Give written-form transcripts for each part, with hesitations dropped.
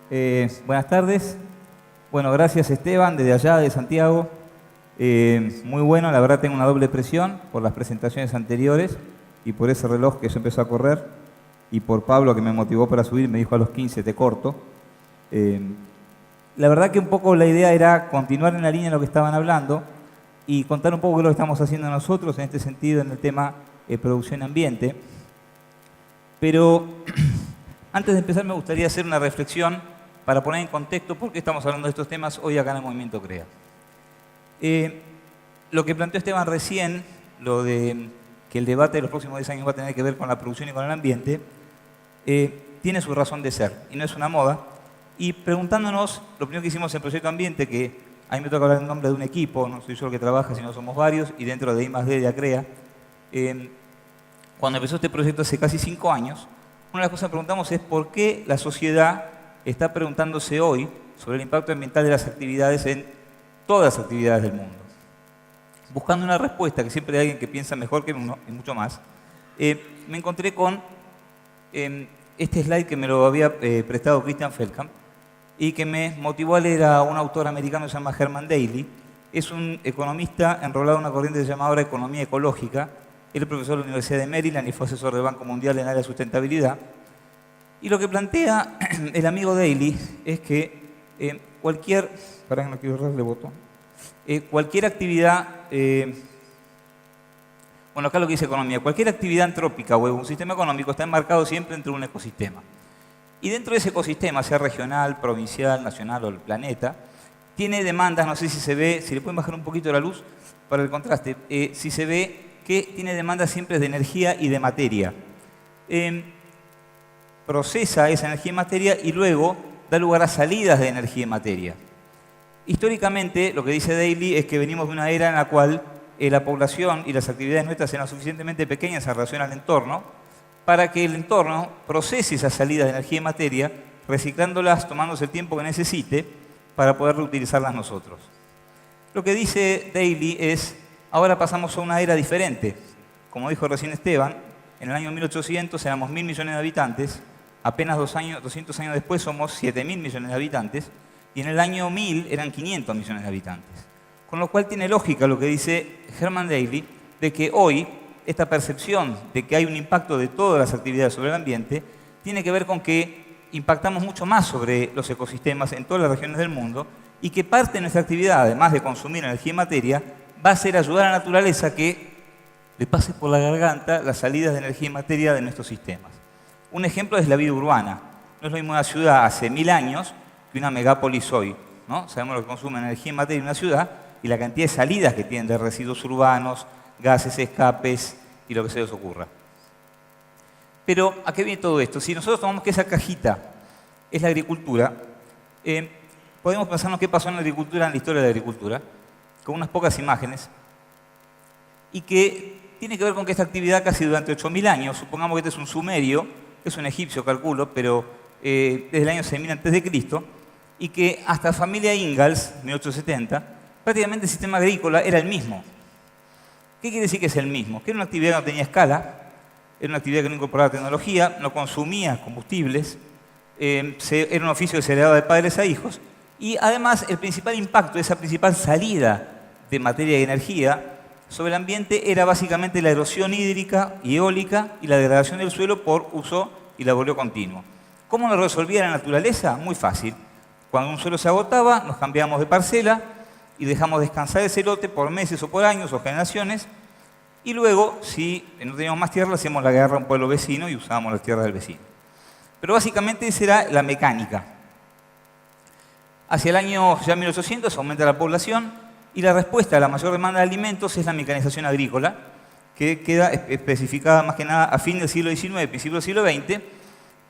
Buenas tardes. Bueno, gracias Esteban, desde allá, de Santiago. Muy bueno, la verdad tengo una doble presión por las presentaciones anteriores y por ese reloj que ya empezó a correr y por Pablo que me motivó para subir, me dijo a los 15 te corto. La verdad que un poco la idea era continuar en la línea de lo que estaban hablando y contar un poco de lo que estamos haciendo nosotros en este sentido en el tema producción ambiente. Pero antes de empezar me gustaría hacer una reflexión para poner en contexto por qué estamos hablando de estos temas hoy acá en el Movimiento CREA. Lo que planteó Esteban recién, lo de que el debate de los próximos 10 años va a tener que ver con la producción y con el ambiente, tiene su razón de ser y no es una moda. Y preguntándonos, lo primero que hicimos en Proyecto Ambiente, que a mí me toca hablar en nombre de un equipo, no soy yo el que trabaja, sino somos varios, y dentro de I+D de ACREA, cuando empezó este proyecto hace casi 5 años, una de las cosas que preguntamos es por qué la sociedad está preguntándose hoy sobre el impacto ambiental de las actividades en todas las actividades del mundo. Buscando una respuesta, que siempre hay alguien que piensa mejor que uno y mucho más, me encontré con este slide que me lo había prestado Christian Feldkamp y que me motivó a leer a un autor americano que se llama Herman Daly. Es un economista enrolado en una corriente que se llama ahora economía ecológica. Él es profesor de la Universidad de Maryland y fue asesor del Banco Mundial en el área de sustentabilidad. Y lo que plantea el amigo Daly es que cualquier actividad, bueno, acá lo que dice economía, cualquier actividad antrópica o un sistema económico está enmarcado siempre entre un ecosistema. Y dentro de ese ecosistema, sea regional, provincial, nacional o el planeta, tiene demandas, no sé si se ve, si le pueden bajar un poquito la luz para el contraste, si se ve que tiene demandas siempre de energía y de materia. Procesa esa energía y materia y luego da lugar a salidas de energía y materia. Históricamente, lo que dice Daly es que venimos de una era en la cual la población y las actividades nuestras eran suficientemente pequeñas en relación al entorno para que el entorno procese esas salidas de energía y materia, reciclándolas, tomándose el tiempo que necesite para poder reutilizarlas nosotros. Lo que dice Daly es, ahora pasamos a una era diferente. Como dijo recién Esteban, en el año 1800 éramos 1.000 millones de habitantes, apenas 200 años después somos 7.000 millones de habitantes, y en el año 1000 eran 500 millones de habitantes. Con lo cual tiene lógica lo que dice Herman Daly, de que hoy esta percepción de que hay un impacto de todas las actividades sobre el ambiente tiene que ver con que impactamos mucho más sobre los ecosistemas en todas las regiones del mundo y que parte de nuestra actividad, además de consumir energía y materia, va a ser ayudar a la naturaleza que le pase por la garganta las salidas de energía y materia de nuestros sistemas. Un ejemplo es la vida urbana. No es lo mismo una ciudad hace 1000 años que una megápolis hoy, ¿no? Sabemos lo que consume energía y materia en una ciudad y la cantidad de salidas que tienen de residuos urbanos, gases, escapes y lo que se les ocurra. Pero, ¿a qué viene todo esto? Si nosotros tomamos que esa cajita es la agricultura, podemos pensarnos qué pasó en la agricultura, en la historia de la agricultura, con unas pocas imágenes, y que tiene que ver con que esta actividad casi durante 8000 años, supongamos que este es un sumerio, es un egipcio, calculo, pero desde el año 6000 a.C., y que hasta la familia Ingalls, 1870, prácticamente el sistema agrícola era el mismo. ¿Qué quiere decir que es el mismo? Que era una actividad que no tenía escala, era una actividad que no incorporaba tecnología, no consumía combustibles, era un oficio que se heredaba de padres a hijos, y además el principal impacto, esa principal salida de materia y energía sobre el ambiente era básicamente la erosión hídrica y eólica y la degradación del suelo por uso y laboreo continuo. ¿Cómo lo resolvía la naturaleza? Muy fácil. Cuando un suelo se agotaba, nos cambiábamos de parcela y dejamos descansar ese lote por meses o por años o generaciones, y luego, si no teníamos más tierra, hacíamos la guerra a un pueblo vecino y usábamos las tierras del vecino. Pero básicamente esa era la mecánica. Hacia el año ya 1800 aumenta la población y la respuesta a la mayor demanda de alimentos es la mecanización agrícola, que queda especificada más que nada a fin del siglo XIX, principio del siglo XX,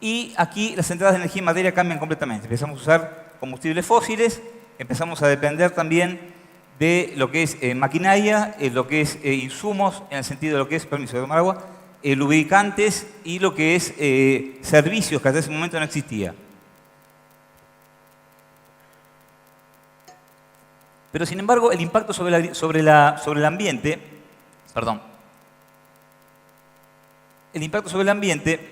y aquí las entradas de energía y materia cambian completamente. Empezamos a usar combustibles fósiles, empezamos a depender también de lo que es maquinaria, lo que es insumos, en el sentido de lo que es, permiso de tomar agua, lubricantes y lo que es servicios que hasta ese momento no existía. Pero sin embargo, el impacto sobre el ambiente, el impacto sobre el ambiente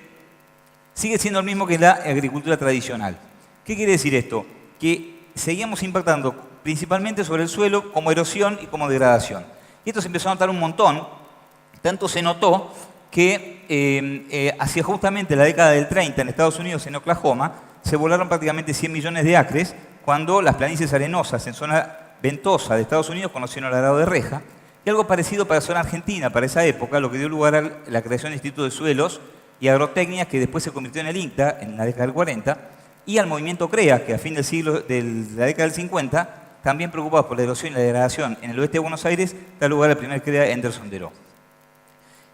sigue siendo el mismo que la agricultura tradicional. ¿Qué quiere decir esto? Que seguíamos impactando principalmente sobre el suelo como erosión y como degradación. Y esto se empezó a notar un montón, tanto se notó que hacia justamente la década del 30 en Estados Unidos, en Oklahoma, se volaron prácticamente 100 millones de acres cuando las planicies arenosas en zona ventosa de Estados Unidos conocieron el arado de reja. Y algo parecido pasó en Argentina para esa época, lo que dio lugar a la creación del Instituto de Suelos y Agrotecnia, que después se convirtió en el INCTA en la década del 40, y al movimiento CREA, que a fin de la década del 50, también preocupados por la erosión y la degradación en el oeste de Buenos Aires, da lugar al primer CREA en Derson-Deró.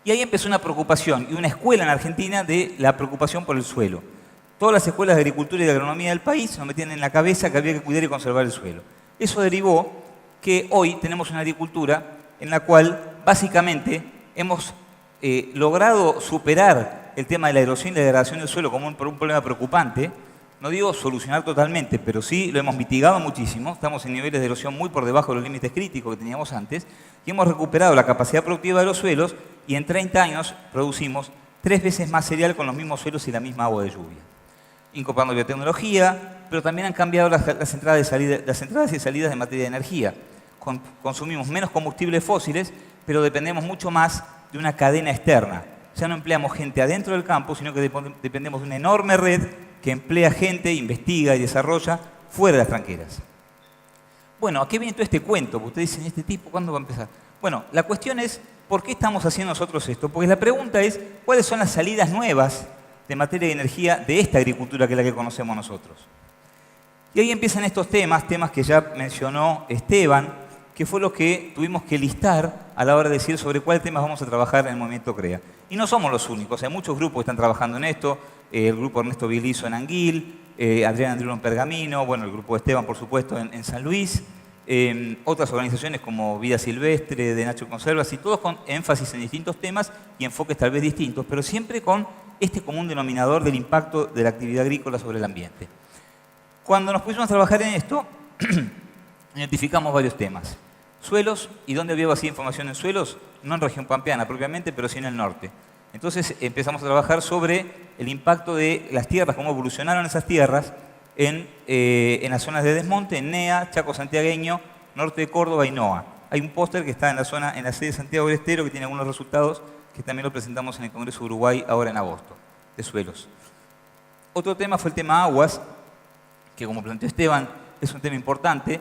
Y ahí empezó una preocupación y una escuela en Argentina de la preocupación por el suelo. Todas las escuelas de agricultura y de agronomía del país nos metían en la cabeza que había que cuidar y conservar el suelo. Eso derivó que hoy tenemos una agricultura en la cual básicamente hemos logrado superar el tema de la erosión y la degradación del suelo como un problema preocupante. No digo solucionar totalmente, pero sí lo hemos mitigado muchísimo. Estamos en niveles de erosión muy por debajo de los límites críticos que teníamos antes y hemos recuperado la capacidad productiva de los suelos y en 30 años producimos 3 veces más cereal con los mismos suelos y la misma agua de lluvia. Incorporando biotecnología, pero también han cambiado las entradas y salidas de materia de energía. Consumimos menos combustibles fósiles, pero dependemos mucho más de una cadena externa. Ya no empleamos gente adentro del campo, sino que dependemos de una enorme red que emplea gente, investiga y desarrolla fuera de las tranqueras. Bueno, ¿a qué viene todo este cuento? Ustedes dicen, ¿este tipo cuándo va a empezar? Bueno, la cuestión es, ¿por qué estamos haciendo nosotros esto? Porque la pregunta es, ¿cuáles son las salidas nuevas de materia de energía de esta agricultura que es la que conocemos nosotros? Y ahí empiezan estos temas que ya mencionó Esteban, que fue lo que tuvimos que listar a la hora de decir sobre cuáles temas vamos a trabajar en el movimiento CREA. Y no somos los únicos, hay muchos grupos que están trabajando en esto, el grupo Ernesto Bilizo en Anguil, Adrián Andriulo en Pergamino, bueno, el grupo de Esteban, por supuesto, en San Luis, otras organizaciones como Vida Silvestre, de Nacho Conservas, y todos con énfasis en distintos temas y enfoques tal vez distintos, pero siempre con este común denominador del impacto de la actividad agrícola sobre el ambiente. Cuando nos pusimos a trabajar en esto, identificamos varios temas. Suelos, ¿y dónde había vacía información en suelos? No en región pampeana propiamente, pero sí en el norte. Entonces empezamos a trabajar sobre el impacto de las tierras, cómo evolucionaron esas tierras en las zonas de desmonte, en NEA, Chaco Santiagueño, norte de Córdoba y NOA. Hay un póster que está en la sede de Santiago del Estero que tiene algunos resultados que también lo presentamos en el Congreso de Uruguay ahora en agosto, de suelos. Otro tema fue el tema aguas, que como planteó Esteban, es un tema importante.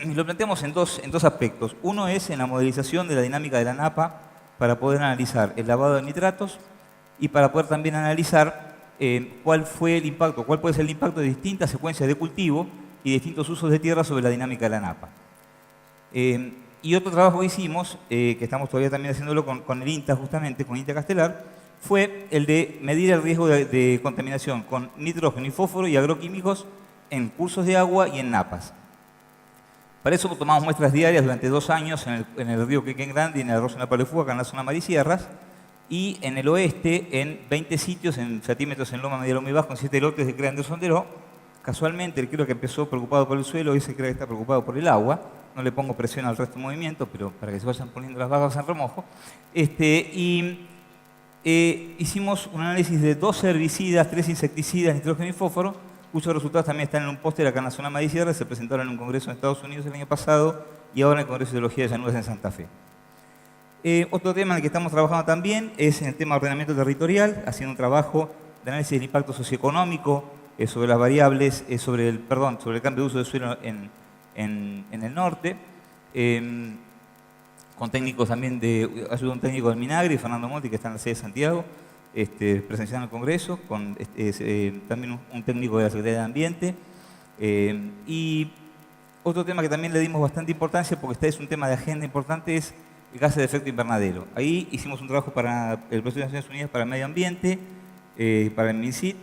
Y lo planteamos en dos aspectos. Uno es en la modelización de la dinámica de la napa para poder analizar el lavado de nitratos y para poder también analizar cuál puede ser el impacto de distintas secuencias de cultivo y distintos usos de tierra sobre la dinámica de la napa. Y otro trabajo que hicimos, que estamos todavía también haciéndolo con el INTA justamente, con INTA Castelar, fue el de medir el riesgo de contaminación con nitrógeno y fósforo y agroquímicos en cursos de agua y en napas. Para eso tomamos muestras diarias durante 2 años en el río Quequén Grande y en el arroyo Napalefú, acá en la zona Marisierras, y en el oeste en 20 sitios, en centímetros en Loma Media, Loma y Bajo, en 7 lotes de CREA en Derson-Deró. Casualmente, el creo que empezó preocupado por el suelo, hoy se cree que está preocupado por el agua. No le pongo presión al resto del movimiento, pero para que se vayan poniendo las vagas en remojo. Hicimos un análisis de 2 herbicidas, 3 insecticidas, nitrógeno y fósforo, cuyos resultados también están en un póster acá en la zona Marisierra, se presentaron en un congreso en Estados Unidos el año pasado y ahora en el Congreso de Biología de Llanuras en Santa Fe. Otro tema en el que estamos trabajando también es en el tema de ordenamiento territorial, haciendo un trabajo de análisis del impacto socioeconómico sobre las variables, sobre el cambio de uso de suelo en el norte, con técnicos también ayuda un técnico del Minagri, Fernando Monti, que está en la sede de Santiago, presenciando el Congreso, con también un técnico de la Secretaría de Ambiente. Y otro tema que también le dimos bastante importancia, porque este es un tema de agenda importante, es el gases de efecto invernadero. Ahí hicimos un trabajo para el Proyecto de Naciones Unidas para el Medio Ambiente, para el MINCIT,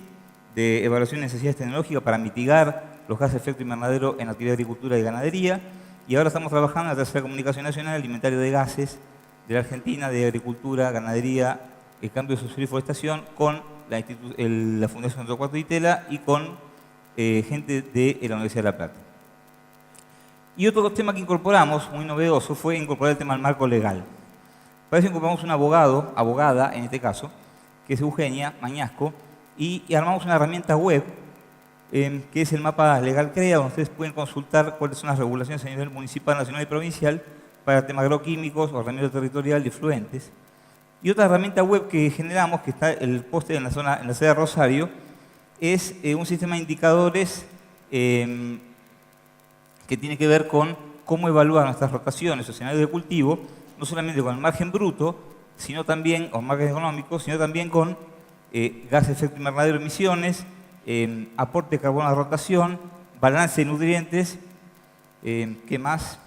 de evaluación de necesidades tecnológicas para mitigar los gases de efecto invernadero en actividad de agricultura y ganadería. Y ahora estamos trabajando en la tercera comunicación nacional, el inventario de gases de la Argentina, de agricultura, ganadería, el cambio de suelo y forestación, con la Fundación Torcuato Di Tella y con gente de la Universidad de La Plata. Y otro tema que incorporamos, muy novedoso, fue incorporar el tema del marco legal. Para eso incorporamos un abogada en este caso, que es Eugenia Mañasco, y armamos una herramienta web que es el mapa legal CREA, donde ustedes pueden consultar cuáles son las regulaciones a nivel municipal, nacional y provincial para temas agroquímicos, ordenamiento territorial y efluentes. Y otra herramienta web que generamos, que está el póster en la sede de Rosario, es un sistema de indicadores que tiene que ver con cómo evaluar nuestras rotaciones o escenarios de cultivo, no solamente con el margen bruto, sino también, o margen económico, sino también con gas de efecto invernadero, emisiones, aporte de carbono a rotación, balance de nutrientes, ¿qué más?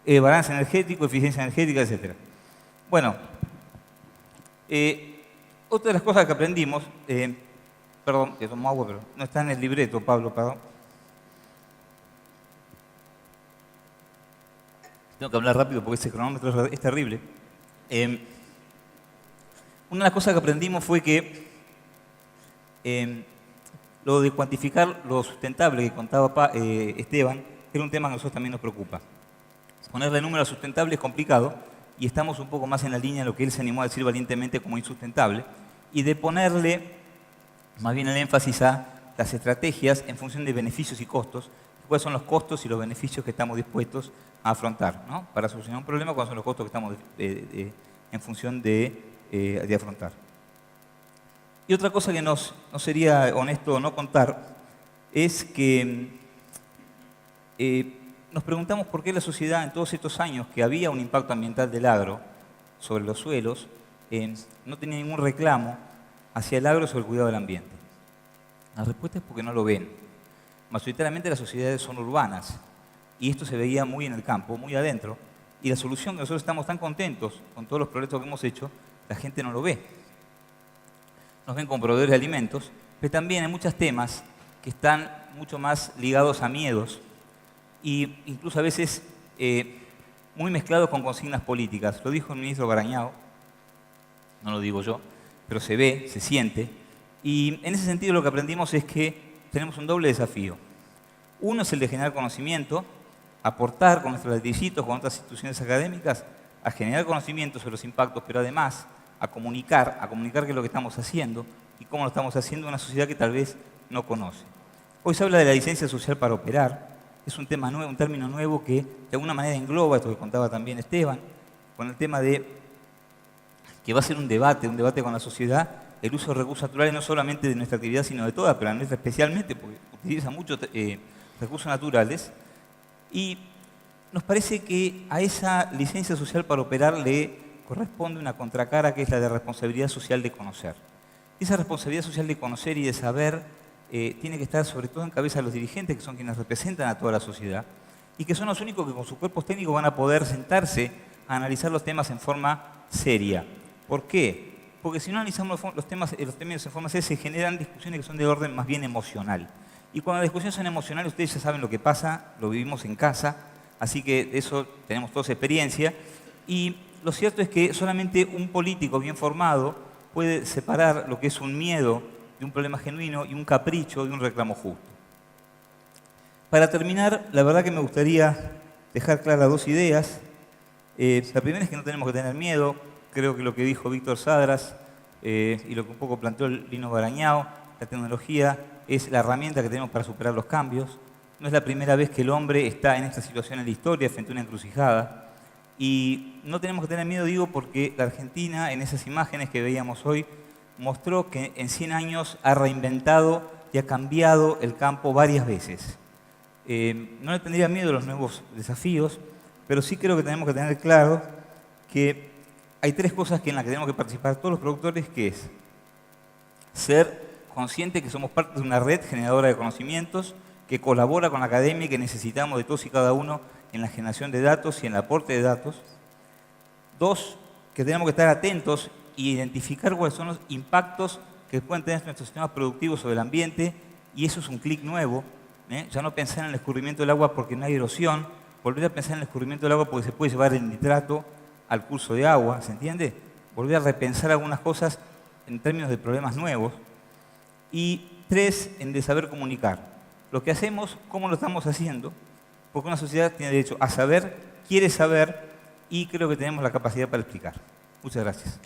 Balance energético, eficiencia energética, etc. Bueno, otra de las cosas que aprendimos, perdón, que tomo agua, pero no está en el libreto, Pablo, perdón. Tengo que hablar rápido porque ese cronómetro es terrible. Una de las cosas que aprendimos fue que lo de cuantificar lo sustentable que contaba Esteban era un tema que a nosotros también nos preocupa. Ponerle número a sustentable es complicado y estamos un poco más en la línea de lo que él se animó a decir valientemente como insustentable y de ponerle más bien el énfasis a las estrategias en función de beneficios y costos, cuáles son los costos y los beneficios que estamos dispuestos a afrontar, ¿no? Para solucionar un problema, cuáles son los costos que estamos en función de afrontar. Y otra cosa que no sería honesto no contar es que nos preguntamos por qué la sociedad en todos estos años que había un impacto ambiental del agro sobre los suelos no tenía ningún reclamo hacia el agro sobre el cuidado del ambiente. La respuesta es porque no lo ven. Mayoritariamente las sociedades son urbanas y esto se veía muy en el campo, muy adentro, y la solución que nosotros estamos tan contentos con todos los proyectos que hemos hecho, la gente no lo ve. Nos ven como proveedores de alimentos, pero también hay muchos temas que están mucho más ligados a miedos e incluso a veces muy mezclados con consignas políticas. Lo dijo el ministro Barañao, no lo digo yo, pero se ve, se siente, y en ese sentido lo que aprendimos es que tenemos un doble desafío. Uno es el de generar conocimiento, aportar con nuestros ladrillitos, con otras instituciones académicas, a generar conocimiento sobre los impactos, pero además a comunicar qué es lo que estamos haciendo y cómo lo estamos haciendo en una sociedad que tal vez no conoce. Hoy se habla de la licencia social para operar, es un tema nuevo, un término nuevo que de alguna manera engloba esto que contaba también Esteban, con el tema de que va a ser un debate con la sociedad, el uso de recursos naturales no solamente de nuestra actividad, sino de toda, pero la nuestra especialmente, porque utiliza muchos recursos naturales. Y nos parece que a esa licencia social para operar le corresponde una contracara que es la de responsabilidad social de conocer. Esa responsabilidad social de conocer y de saber tiene que estar sobre todo en cabeza de los dirigentes, que son quienes representan a toda la sociedad, y que son los únicos que con sus cuerpos técnicos van a poder sentarse a analizar los temas en forma seria. ¿Por qué? Porque si no analizamos los temas en forma seria, se generan discusiones que son de orden más bien emocional. Y cuando las discusiones son emocionales, ustedes ya saben lo que pasa, lo vivimos en casa, así que de eso tenemos toda experiencia. Y lo cierto es que solamente un político bien formado puede separar lo que es un miedo de un problema genuino y un capricho de un reclamo justo. Para terminar, la verdad que me gustaría dejar claras dos ideas. La primera es que no tenemos que tener miedo. Creo que lo que dijo Víctor Sadras y lo que un poco planteó Lino Barañao, la tecnología es la herramienta que tenemos para superar los cambios. No es la primera vez que el hombre está en esta situación en la historia, frente a una encrucijada. Y no tenemos que tener miedo, digo, porque la Argentina, en esas imágenes que veíamos hoy, mostró que en 100 años ha reinventado y ha cambiado el campo varias veces. No le tendría miedo a los nuevos desafíos, pero sí creo que tenemos que tener claro que hay tres cosas en las que tenemos que participar todos los productores, que es ser conscientes que somos parte de una red generadora de conocimientos, que colabora con la academia y que necesitamos de todos y cada uno en la generación de datos y en el aporte de datos. Dos, que tenemos que estar atentos e identificar cuáles son los impactos que pueden tener nuestros sistemas productivos sobre el ambiente, y eso es un clic nuevo. Ya no pensar en el escurrimiento del agua porque no hay erosión, volver a pensar en el escurrimiento del agua porque se puede llevar el nitrato al curso de agua, ¿se entiende? Volver a repensar algunas cosas en términos de problemas nuevos. Y tres, en de saber comunicar. Lo que hacemos, cómo lo estamos haciendo, porque una sociedad tiene derecho a saber, quiere saber, y creo que tenemos la capacidad para explicar. Muchas gracias.